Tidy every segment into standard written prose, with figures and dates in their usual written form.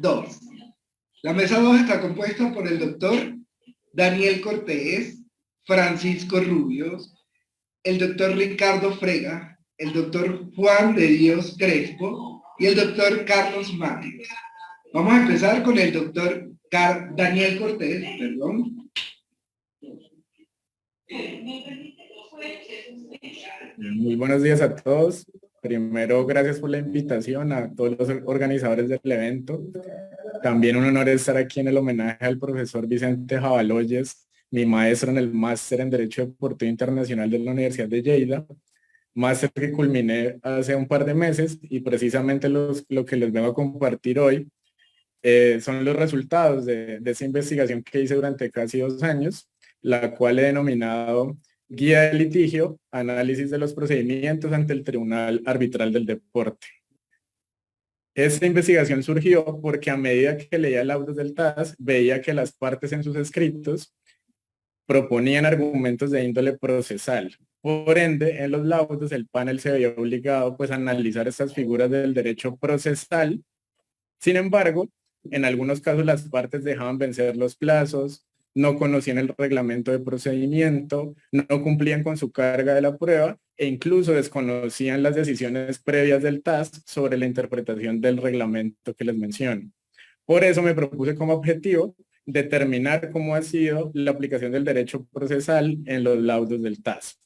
Dos. La mesa 2 está compuesta por el doctor Daniel Cortés, Francisco Rubios, el doctor Ricardo Frega, el doctor Juan de Dios Crespo y el doctor Carlos Márquez. Vamos a empezar con el doctor Daniel Cortés, perdón. Muy buenos días a todos. Primero, gracias por la invitación a todos los organizadores del evento. También un honor estar aquí en el homenaje al profesor Vicente Jabaloyes, mi maestro en el máster en Derecho Deportivo Internacional de la Universidad de Lleida, máster que culminé hace un par de meses, y precisamente lo que les vengo a compartir hoy son los resultados de esa investigación que hice durante casi 2 años, la cual he denominado Guía de Litigio, Análisis de los Procedimientos ante el Tribunal Arbitral del Deporte. Esta investigación surgió porque a medida que leía laudos del TAS, veía que las partes en sus escritos proponían argumentos de índole procesal. Por ende, en los laudos el panel se veía obligado pues, a analizar estas figuras del derecho procesal. Sin embargo, en algunos casos las partes dejaban vencer los plazos, no conocían el reglamento de procedimiento, no cumplían con su carga de la prueba e incluso desconocían las decisiones previas del TAS sobre la interpretación del reglamento que les menciono. Por eso me propuse como objetivo determinar cómo ha sido la aplicación del derecho procesal en los laudos del TAS.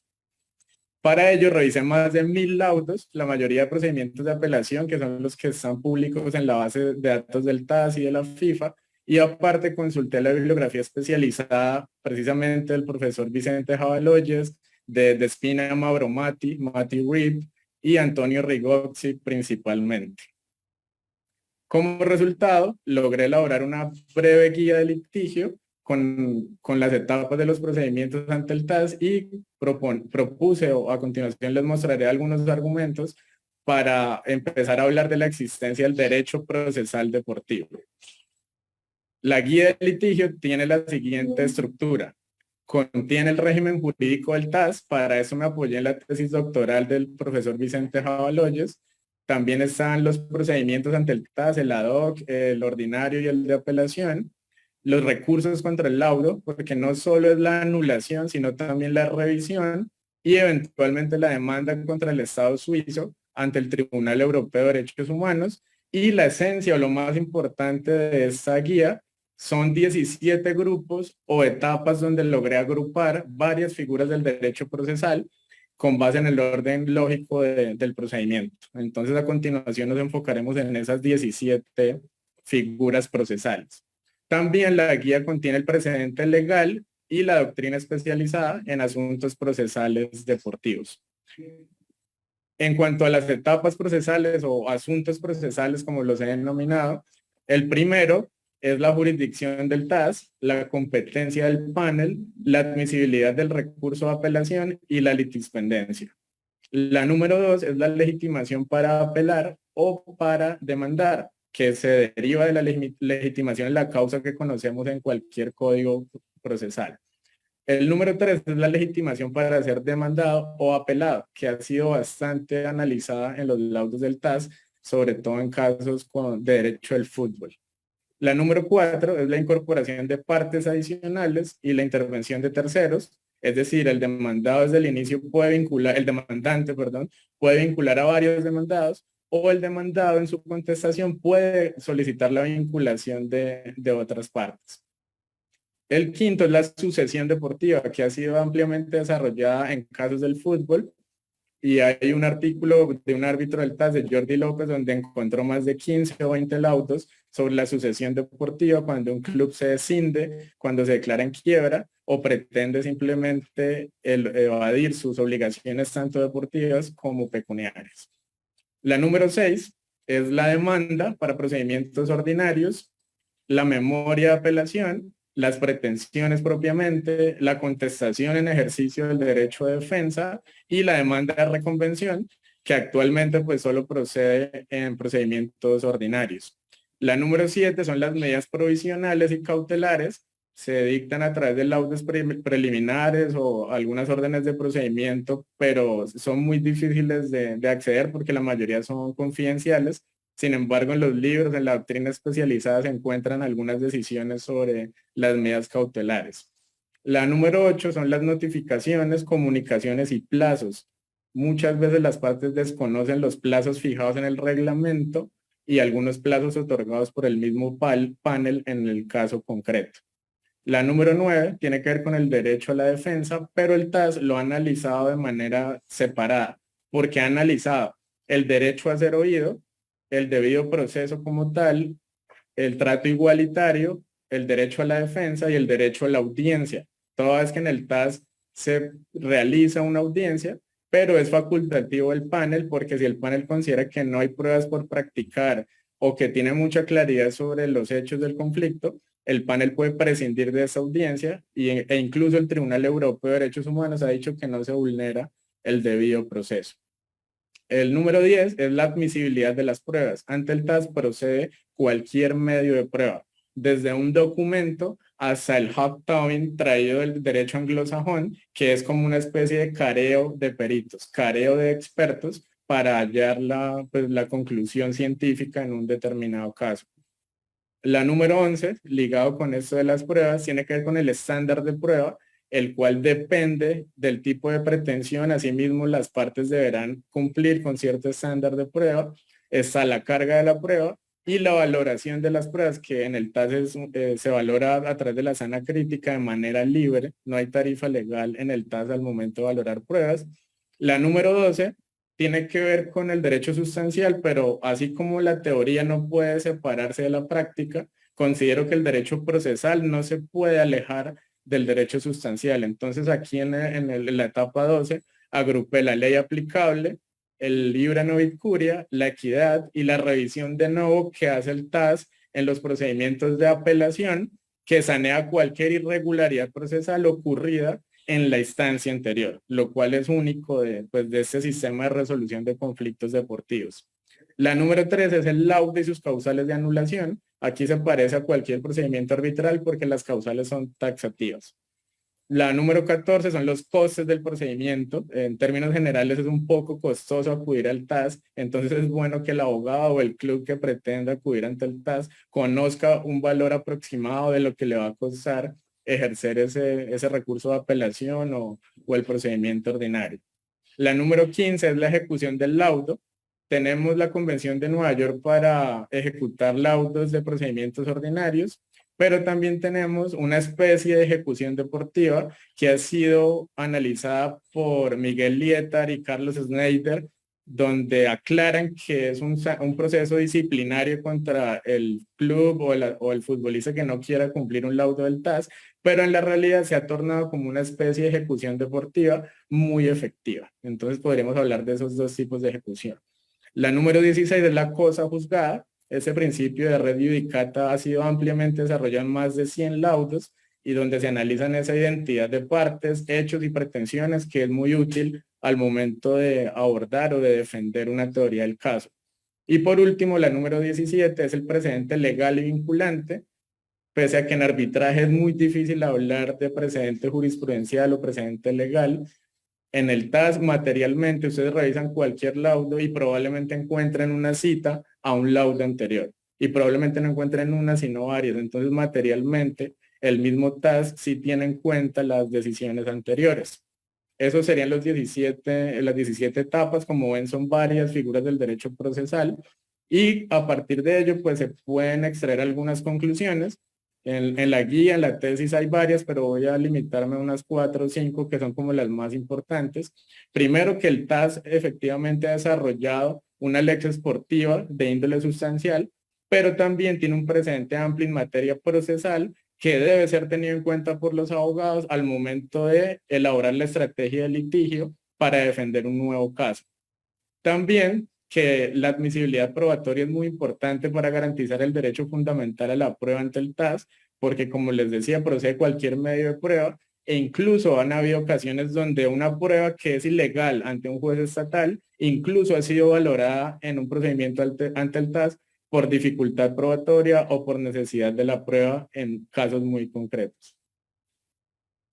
Para ello revisé más de 1000 laudos, la mayoría de procedimientos de apelación, que son los que están públicos en la base de datos del TAS y de la FIFA, y aparte consulté la bibliografía especializada precisamente del profesor Vicente Jabaloyes, de Despina Mauro Mati Reed y Antonio Rigozzi principalmente. Como resultado, logré elaborar una breve guía de litigio con las etapas de los procedimientos ante el TAS y propuse, o a continuación les mostraré algunos argumentos para empezar a hablar de la existencia del derecho procesal deportivo. La guía de litigio tiene la siguiente estructura. Contiene el régimen jurídico del TAS, para eso me apoyé en la tesis doctoral del profesor Vicente Jabaloyes. También están los procedimientos ante el TAS, el ad hoc, el ordinario y el de apelación. Los recursos contra el laudo, porque no solo es la anulación, sino también la revisión y eventualmente la demanda contra el Estado suizo ante el Tribunal Europeo de Derechos Humanos. Y la esencia o lo más importante de esta guía son 17 grupos o etapas donde logré agrupar varias figuras del derecho procesal con base en el orden lógico del procedimiento. Entonces, a continuación nos enfocaremos en esas 17 figuras procesales. También la guía contiene el precedente legal y la doctrina especializada en asuntos procesales deportivos. En cuanto a las etapas procesales o asuntos procesales, como los he denominado, el primero es la jurisdicción del TAS, la competencia del panel, la admisibilidad del recurso de apelación y la litispendencia. La número 2 es la legitimación para apelar o para demandar, que se deriva de la legitimación en la causa que conocemos en cualquier código procesal. El número 3 es la legitimación para ser demandado o apelado, que ha sido bastante analizada en los laudos del TAS, sobre todo en casos de derecho del fútbol. La número 4 es la incorporación de partes adicionales y la intervención de terceros, es decir, el demandado desde el inicio puede vincular, el demandante, perdón, puede vincular a varios demandados, o el demandado en su contestación puede solicitar la vinculación de otras partes. El quinto es la sucesión deportiva, que ha sido ampliamente desarrollada en casos del fútbol, y hay un artículo de un árbitro del TAS, de Jordi López, donde encontró más de 15 o 20 laudos sobre la sucesión deportiva cuando un club se descinde, cuando se declara en quiebra o pretende simplemente evadir sus obligaciones tanto deportivas como pecuniarias. La número 6 es la demanda para procedimientos ordinarios, la memoria de apelación, las pretensiones propiamente, la contestación en ejercicio del derecho de defensa y la demanda de reconvención, que actualmente pues solo procede en procedimientos ordinarios. La número 7 son las medidas provisionales y cautelares, se dictan a través de laudos preliminares o algunas órdenes de procedimiento, pero son muy difíciles de acceder porque la mayoría son confidenciales. Sin embargo, en los libros, en la doctrina especializada, se encuentran algunas decisiones sobre las medidas cautelares. La número 8 son las notificaciones, comunicaciones y plazos. Muchas veces las partes desconocen los plazos fijados en el reglamento y algunos plazos otorgados por el mismo panel en el caso concreto. La número 9 tiene que ver con el derecho a la defensa, pero el TAS lo ha analizado de manera separada, porque ha analizado el derecho a ser oído, el debido proceso como tal, el trato igualitario, el derecho a la defensa y el derecho a la audiencia. Toda vez que en el TAS se realiza una audiencia, pero es facultativo el panel, porque si el panel considera que no hay pruebas por practicar o que tiene mucha claridad sobre los hechos del conflicto, el panel puede prescindir de esa audiencia e incluso el Tribunal Europeo de Derechos Humanos ha dicho que no se vulnera el debido proceso. El número 10 es la admisibilidad de las pruebas. Ante el TAS procede cualquier medio de prueba, desde un documento hasta el hot-towing traído del derecho anglosajón, que es como una especie de careo de peritos, careo de expertos para hallar la conclusión científica en un determinado caso. La número 11, ligado con esto de las pruebas, tiene que ver con el estándar de prueba, el cual depende del tipo de pretensión. Asimismo, las partes deberán cumplir con cierto estándar de prueba. Está la carga de la prueba y la valoración de las pruebas, que en el TAS se valora a través de la sana crítica de manera libre. No hay tarifa legal en el TAS al momento de valorar pruebas. La número 12 tiene que ver con el derecho sustancial, pero así como la teoría no puede separarse de la práctica, considero que el derecho procesal no se puede alejar del derecho sustancial. Entonces aquí en la etapa 12 agrupé la ley aplicable, el libra novit curia, la equidad y la revisión de nuevo que hace el TAS en los procedimientos de apelación, que sanea cualquier irregularidad procesal ocurrida en la instancia anterior, lo cual es único de este sistema de resolución de conflictos deportivos. La número 3 es el laudo y sus causales de anulación. Aquí se parece a cualquier procedimiento arbitral porque las causales son taxativas. La número 14 son los costes del procedimiento. En términos generales es un poco costoso acudir al TAS, entonces es bueno que el abogado o el club que pretenda acudir ante el TAS conozca un valor aproximado de lo que le va a costar ejercer ese recurso de apelación o el procedimiento ordinario. La número 15 es la ejecución del laudo. Tenemos la Convención de Nueva York para ejecutar laudos de procedimientos ordinarios, pero también tenemos una especie de ejecución deportiva que ha sido analizada por Miguel Lietar y Carlos Schneider, donde aclaran que es un proceso disciplinario contra el club o el futbolista que no quiera cumplir un laudo del TAS, pero en la realidad se ha tornado como una especie de ejecución deportiva muy efectiva. Entonces podríamos hablar de esos dos tipos de ejecución. La número 16 es la cosa juzgada. Ese principio de red judicata ha sido ampliamente desarrollado en más de 100 laudos y donde se analizan esa identidad de partes, hechos y pretensiones, que es muy útil al momento de abordar o de defender una teoría del caso. Y por último, la número 17 es el precedente legal y vinculante. Pese a que en arbitraje es muy difícil hablar de precedente jurisprudencial o precedente legal, en el TAS materialmente ustedes revisan cualquier laudo y probablemente encuentren una cita a un laudo anterior. Y probablemente no encuentren una, sino varias. Entonces materialmente el mismo TAS sí tiene en cuenta las decisiones anteriores. Esos serían las 17 etapas. Como ven, son varias figuras del derecho procesal. Y a partir de ello, pues se pueden extraer algunas conclusiones. En la guía, en la tesis hay varias, pero voy a limitarme a unas 4 o 5 que son como las más importantes. Primero, que el TAS efectivamente ha desarrollado una lex esportiva de índole sustancial, pero también tiene un precedente amplio en materia procesal que debe ser tenido en cuenta por los abogados al momento de elaborar la estrategia de litigio para defender un nuevo caso. También que la admisibilidad probatoria es muy importante para garantizar el derecho fundamental a la prueba ante el TAS, porque como les decía, procede cualquier medio de prueba e incluso han habido ocasiones donde una prueba que es ilegal ante un juez estatal, incluso ha sido valorada en un procedimiento ante el TAS por dificultad probatoria o por necesidad de la prueba en casos muy concretos.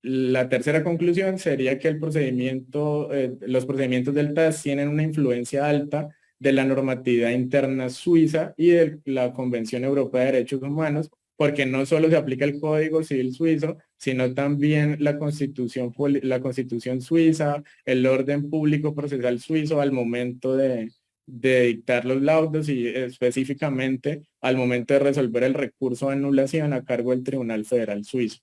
La tercera conclusión sería que los procedimientos del TAS tienen una influencia alta de la normatividad interna suiza y de la Convención Europea de Derechos Humanos, porque no solo se aplica el Código Civil suizo, sino también la Constitución suiza, el orden público procesal suizo al momento de dictar los laudos y específicamente al momento de resolver el recurso de anulación a cargo del Tribunal Federal Suizo.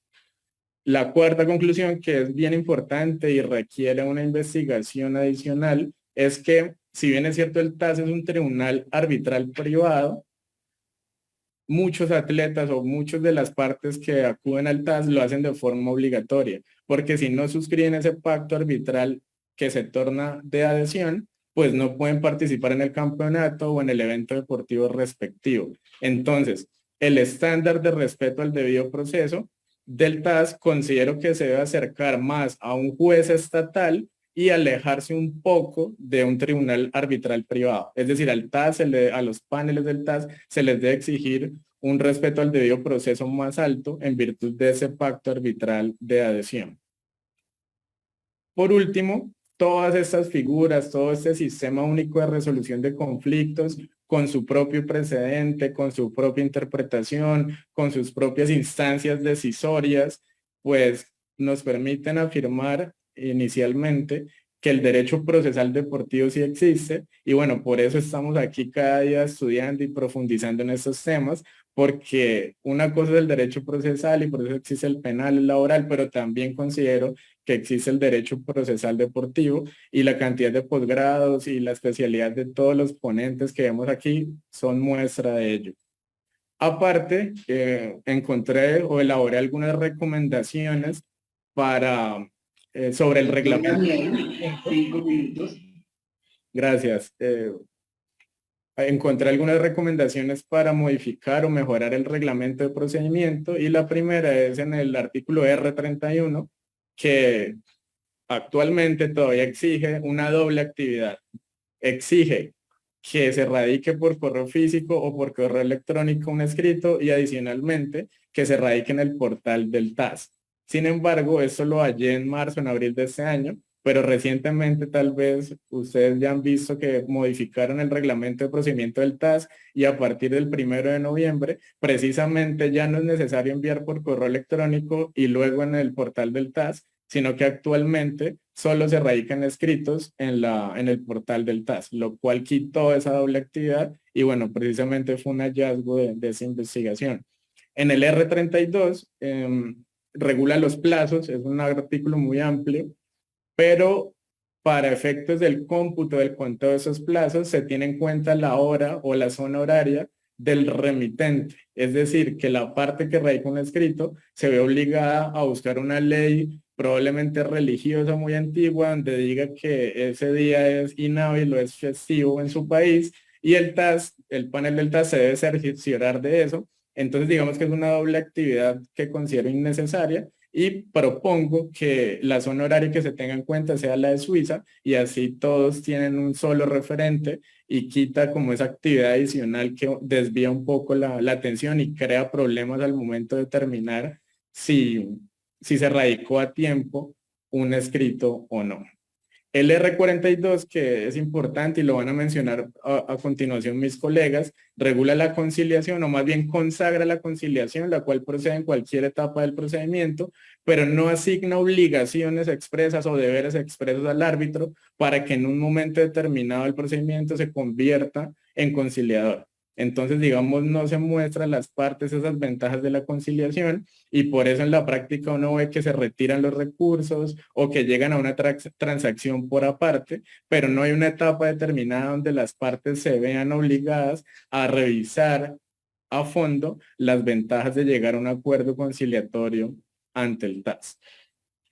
La cuarta conclusión, que es bien importante y requiere una investigación adicional, es que si bien es cierto el TAS es un tribunal arbitral privado, muchos atletas o muchas de las partes que acuden al TAS lo hacen de forma obligatoria, porque si no suscriben ese pacto arbitral que se torna de adhesión, pues no pueden participar en el campeonato o en el evento deportivo respectivo. Entonces, el estándar de respeto al debido proceso del TAS considero que se debe acercar más a un juez estatal y alejarse un poco de un tribunal arbitral privado. Es decir, al TAS, a los paneles del TAS, se les debe exigir un respeto al debido proceso más alto en virtud de ese pacto arbitral de adhesión. Por último, todas estas figuras, todo este sistema único de resolución de conflictos, con su propio precedente, con su propia interpretación, con sus propias instancias decisorias, pues nos permiten afirmar inicialmente que el derecho procesal deportivo sí existe y bueno, por eso estamos aquí cada día estudiando y profundizando en estos temas, porque una cosa es el derecho procesal y por eso existe el penal, el laboral, pero también considero que existe el derecho procesal deportivo y la cantidad de posgrados y la especialidad de todos los ponentes que vemos aquí son muestra de ello. Aparte, encontré o elaboré algunas recomendaciones para, sobre el reglamento. Daniel, 5 minutos. Gracias. Encontré algunas recomendaciones para modificar o mejorar el reglamento de procedimiento y la primera es en el artículo R31, que actualmente todavía exige una doble actividad. Exige que se radique por correo físico o por correo electrónico un escrito y adicionalmente que se radique en el portal del TAS. Sin embargo, esto lo hallé en marzo, en abril de este año, pero recientemente tal vez ustedes ya han visto que modificaron el reglamento de procedimiento del TAS y a partir del 1 de noviembre precisamente ya no es necesario enviar por correo electrónico y luego en el portal del TAS, sino que actualmente solo se radican escritos en el portal del TAS, lo cual quitó esa doble actividad y bueno, precisamente fue un hallazgo de esa investigación. En el R32 regula los plazos, es un artículo muy amplio, pero para efectos del cómputo del conteo de esos plazos se tiene en cuenta la hora o la zona horaria del remitente. Es decir, que la parte que radica un escrito se ve obligada a buscar una ley probablemente religiosa muy antigua donde diga que ese día es inhábil o es festivo en su país y el TAS, el panel del TAS se debe cerciorar de eso. Entonces digamos que es una doble actividad que considero innecesaria y propongo que la zona horaria que se tenga en cuenta sea la de Suiza y así todos tienen un solo referente y quita como esa actividad adicional que desvía un poco la atención y crea problemas al momento de determinar si se radicó a tiempo un escrito o no. El R42, que es importante y lo van a mencionar a continuación mis colegas, regula la conciliación o más bien consagra la conciliación, la cual procede en cualquier etapa del procedimiento, pero no asigna obligaciones expresas o deberes expresos al árbitro para que en un momento determinado el procedimiento se convierta en conciliador. Entonces, digamos, no se muestran las partes, esas ventajas de la conciliación y por eso en la práctica uno ve que se retiran los recursos o que llegan a una transacción por aparte, pero no hay una etapa determinada donde las partes se vean obligadas a revisar a fondo las ventajas de llegar a un acuerdo conciliatorio ante el TAS.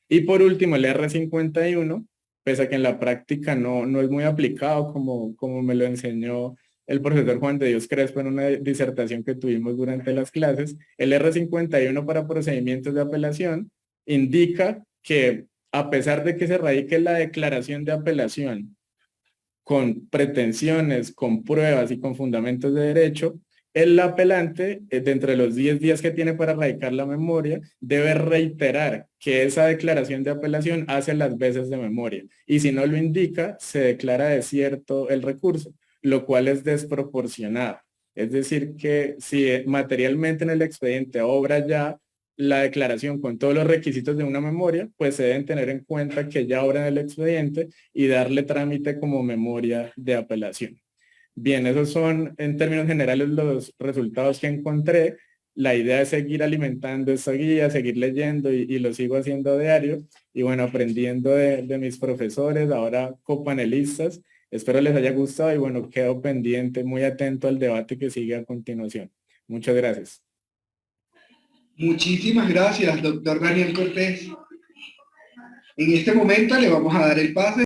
Y por último, el R51, pese a que en la práctica no es muy aplicado como me lo enseñó el profesor Juan de Dios Crespo en una disertación que tuvimos durante las clases, el R51 para procedimientos de apelación indica que a pesar de que se radique la declaración de apelación con pretensiones, con pruebas y con fundamentos de derecho, el apelante, dentro de los 10 días que tiene para radicar la memoria, debe reiterar que esa declaración de apelación hace las veces de memoria. Y si no lo indica, se declara desierto el recurso. lo cual es desproporcionado. Es decir, que si materialmente en el expediente obra ya la declaración con todos los requisitos de una memoria, pues se deben tener en cuenta que ya obra en el expediente y darle trámite como memoria de apelación. Bien, esos son en términos generales los resultados que encontré. La idea es seguir alimentando esta guía, seguir leyendo y lo sigo haciendo a diario. Y bueno, aprendiendo de mis profesores, ahora copanelistas. Espero les haya gustado y bueno, quedo pendiente, muy atento al debate que sigue a continuación. Muchas gracias. Muchísimas gracias, doctor Daniel Cortés. En este momento le vamos a dar el pase